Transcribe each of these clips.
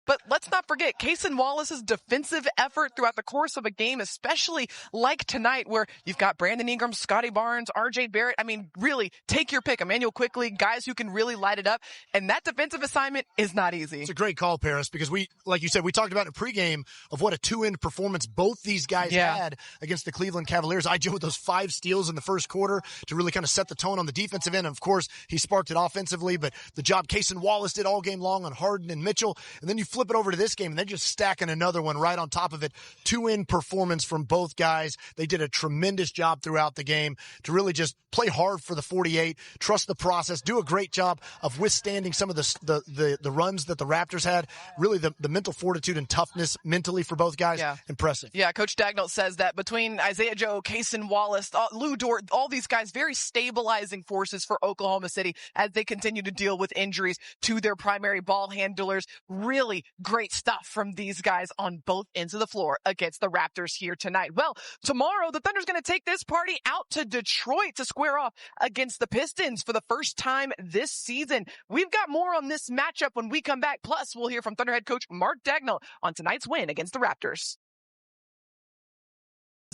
But let's not forget Cason Wallace's defensive effort throughout the course of a game, especially like tonight where you've got Brandon Ingram, Scotty Barnes, RJ Barrett. I mean, really, take your pick. Emmanuel Quickly, guys who can really light it up. And that defensive assignment is not easy. It's a great call, Paris, because like you said, we talked about in pregame of what a two-end performance both these guys had against the Cleveland Cavaliers. IJ with those 5 steals in the first quarter to really kind of set the tone on the defensive end. And of course, he sparked it offensively, but the job Cason Wallace did all game long on Harden and Mitchell. And then you flip it over to this game, and they're just stacking another one right on top of it. Two-end performance from both guys. They did a tremendous job throughout the game to really just play hard for the 48, trust the process, do a great job of withstanding some of the runs that the Raptors had. Really, the mental fortitude and toughness mentally for both guys, impressive. Yeah, Coach Dagnall says that between Isaiah Joe, Cason Wallace, Lou Dort, all these guys, very stabilizing forces for Oklahoma City as they continue to deal with injuries to their primary ball handlers. Really great stuff from these guys on both ends of the floor against the Raptors here tonight. Well, tomorrow the Thunder's going to take this party out to Detroit to square off against the Pistons for the first time this season. We've got more on this matchup when we come back. Plus, we'll hear from Thunder head coach Mark Dagnall on tonight's win against the Raptors.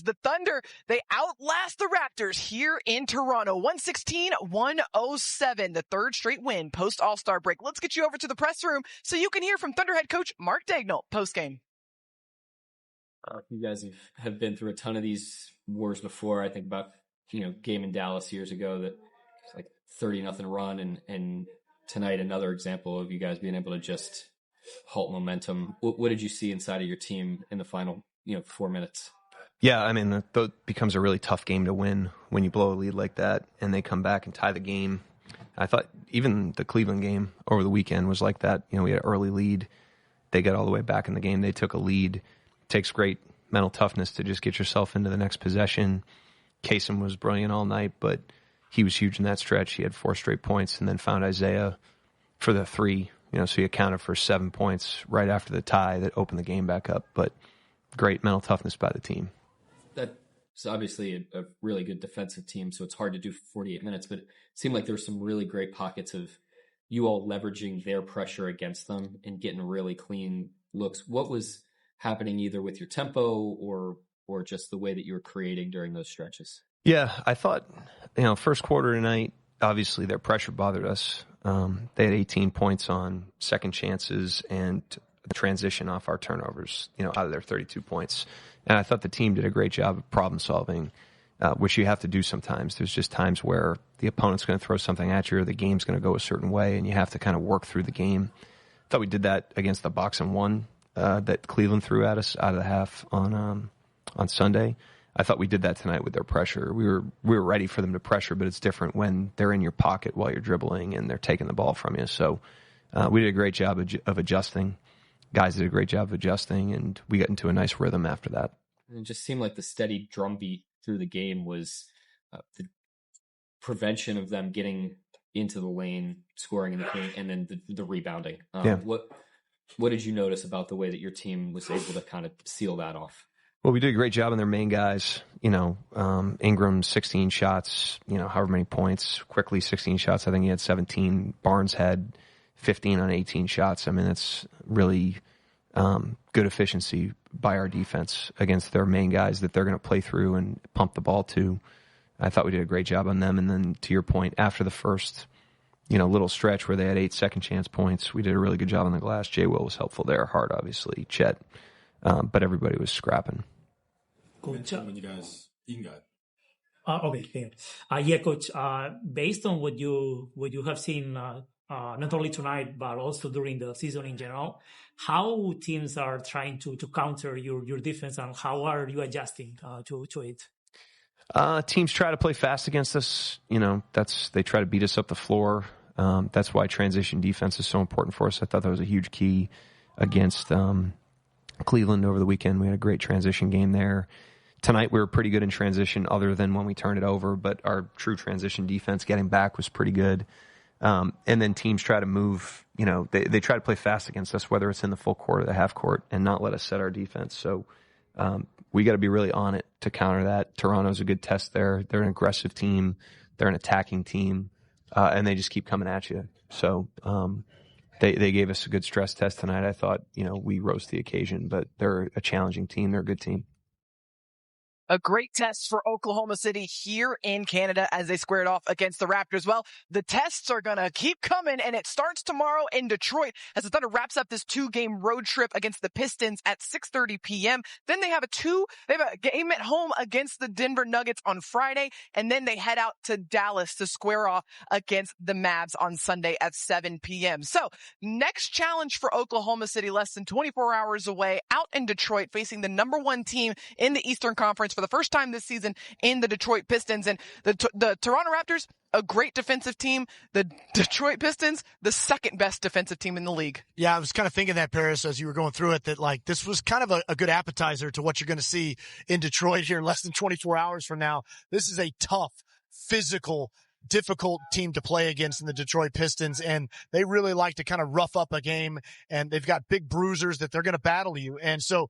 The Thunder, they outlast the Raptors here in Toronto. 116-107, the third straight win post All-Star break. Let's get you over to the press room so you can hear from Thunder head coach Mark Dagnall post-game. You guys have been through a ton of these wars before. I think about, game in Dallas years ago that was like 30-0 run, and tonight another example of you guys being able to just halt momentum. What did you see inside of your team in the final, 4 minutes? Yeah, I mean, that becomes a really tough game to win when you blow a lead like that, and they come back and tie the game. I thought even the Cleveland game over the weekend was like that. We had an early lead. They got all the way back in the game. They took a lead. It takes great mental toughness to just get yourself into the next possession. Cason was brilliant all night, but he was huge in that stretch. He had 4 straight points and then found Isaiah for the 3. So he accounted for 7 points right after the tie that opened the game back up. But great mental toughness by the team. That's obviously a really good defensive team, so it's hard to do for 48 minutes, but it seemed like there were some really great pockets of you all leveraging their pressure against them and getting really clean looks. What was happening either with your tempo or just the way that you were creating during those stretches? Yeah, I thought, first quarter tonight, obviously their pressure bothered us. They had 18 points on second chances and transition off our turnovers, out of their 32 points. And I thought the team did a great job of problem solving, which you have to do sometimes. There's just times where the opponent's going to throw something at you or the game's going to go a certain way, and you have to kind of work through the game. I thought we did that against the box and one that Cleveland threw at us out of the half on Sunday. I thought we did that tonight with their pressure. We were ready for them to pressure, but it's different when they're in your pocket while you're dribbling and they're taking the ball from you. So we did a great job of adjusting. Guys did a great job of adjusting, and we got into a nice rhythm after that. It just seemed like the steady drumbeat through the game was the prevention of them getting into the lane, scoring in the paint, and then the rebounding. What did you notice about the way that your team was able to kind of seal that off? Well, we did a great job on their main guys. Ingram, 16 shots, however many points. Quickly, 16 shots. I think he had 17. Barnes had 15 on 18 shots. I mean, it's really good efficiency by our defense against their main guys that they're going to play through and pump the ball to. I thought we did a great job on them. And then to your point, after the first, little stretch where they had 8 second chance points, we did a really good job on the glass. J. Will was helpful there. Hard, obviously. Chet. But everybody was scrapping. Coach, when you guys got. Okay. Yeah, Coach. Based on what you have seen, not only tonight but also during the season in general, how teams are trying to counter your defense, and how are you adjusting to it? Teams try to play fast against us. They try to beat us up the floor. That's why transition defense is so important for us. I thought that was a huge key against Cleveland over the weekend. We had a great transition game there. Tonight we were pretty good in transition other than when we turned it over, but our true transition defense getting back was pretty good. And then teams try to move, they try to play fast against us, whether it's in the full court or the half court, and not let us set our defense. So we got to be really on it to counter that. Toronto's a good test there. They're an aggressive team. They're an attacking team. And they just keep coming at you. So they gave us a good stress test tonight. I thought, we rose to the occasion, but they're a challenging team. They're a good team. A great test for Oklahoma City here in Canada as they squared off against the Raptors. Well, the tests are going to keep coming, and it starts tomorrow in Detroit as the Thunder wraps up this 2-game road trip against the Pistons at 6:30 p.m. Then they have a game at home against the Denver Nuggets on Friday, and then they head out to Dallas to square off against the Mavs on Sunday at 7 p.m. So, next challenge for Oklahoma City, less than 24 hours away, out in Detroit, facing the number 1 team in the Eastern Conference for the first time this season in the Detroit Pistons. And the Toronto Raptors, a great defensive team. The Detroit Pistons, the second best defensive team in the league. Yeah, I was kind of thinking that, Paris, as you were going through it, that this was kind of a good appetizer to what you're going to see in Detroit here less than 24 hours from now. This is a tough, physical, difficult team to play against in the Detroit Pistons, and they really like to kind of rough up a game, and they've got big bruisers that they're going to battle you. And so,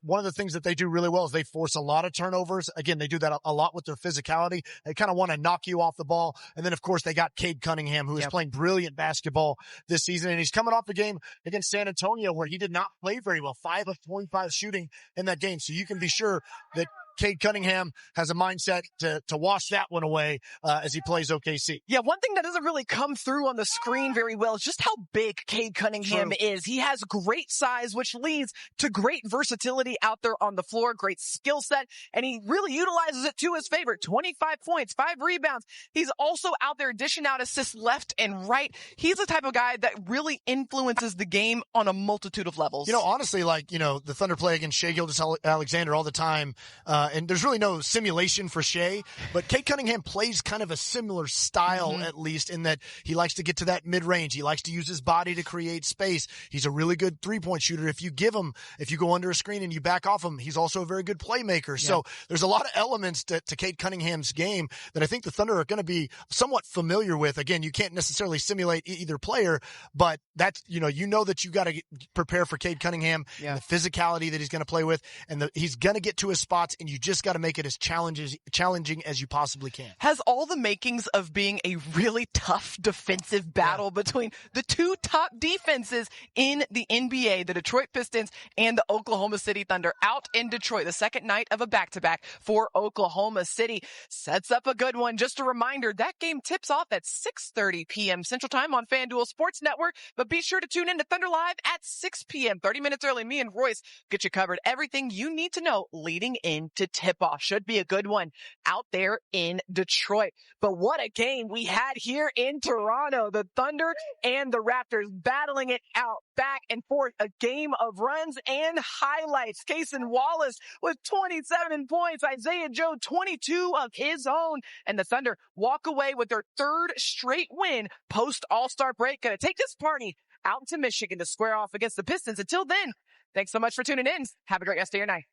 one of the things that they do really well is they force a lot of turnovers. Again, they do that a lot with their physicality. They kind of want to knock you off the ball. And then, of course, they got Cade Cunningham, who is playing brilliant basketball this season, and he's coming off the game against San Antonio where he did not play very well, 5 of 25 shooting in that game. So you can be sure that Cade Cunningham has a mindset to wash that one away as he plays OKC. Yeah, one thing that doesn't really come through on the screen very well is just how big Cade Cunningham is. He has great size, which leads to great versatility out there on the floor, great skill set, and he really utilizes it to his favor. 25 points, 5 rebounds. He's also out there dishing out assists left and right. He's the type of guy that really influences the game on a multitude of levels. Honestly, the Thunder play against Shai Gilgeous-Alexander all the time, and there's really no simulation for Shai, but Cade Cunningham plays kind of a similar style, at least, in that he likes to get to that mid-range. He likes to use his body to create space. He's a really good three-point shooter. If you go under a screen and you back off him, he's also a very good playmaker. Yeah. So there's a lot of elements to Cade Cunningham's game that I think the Thunder are going to be somewhat familiar with. Again, you can't necessarily simulate either player, but that's, that you got to prepare for Cade Cunningham and the physicality that he's going to play with, and he's going to get to his spots, and you just got to make it as challenging as you possibly can. Has all the makings of being a really tough defensive battle between the two top defenses in the NBA, the Detroit Pistons and the Oklahoma City Thunder, out in Detroit. The second night of a back-to-back for Oklahoma City sets up a good one. Just a reminder, that game tips off at 6:30 p.m. Central Time on FanDuel Sports Network, but be sure to tune in to Thunder Live at 6 p.m. 30 minutes early. Me and Royce get you covered. Everything you need to know leading into tip-off. Should be a good one out there in Detroit. But what a game we had here in Toronto. The Thunder and the Raptors battling it out back and forth. A game of runs and highlights. Cason Wallace with 27 points. Isaiah Joe 22 of his own. And the Thunder walk away with their third straight win post All-Star break. Gonna take this party out to Michigan to square off against the Pistons. Until then, thanks so much for tuning in. Have a great rest of your night.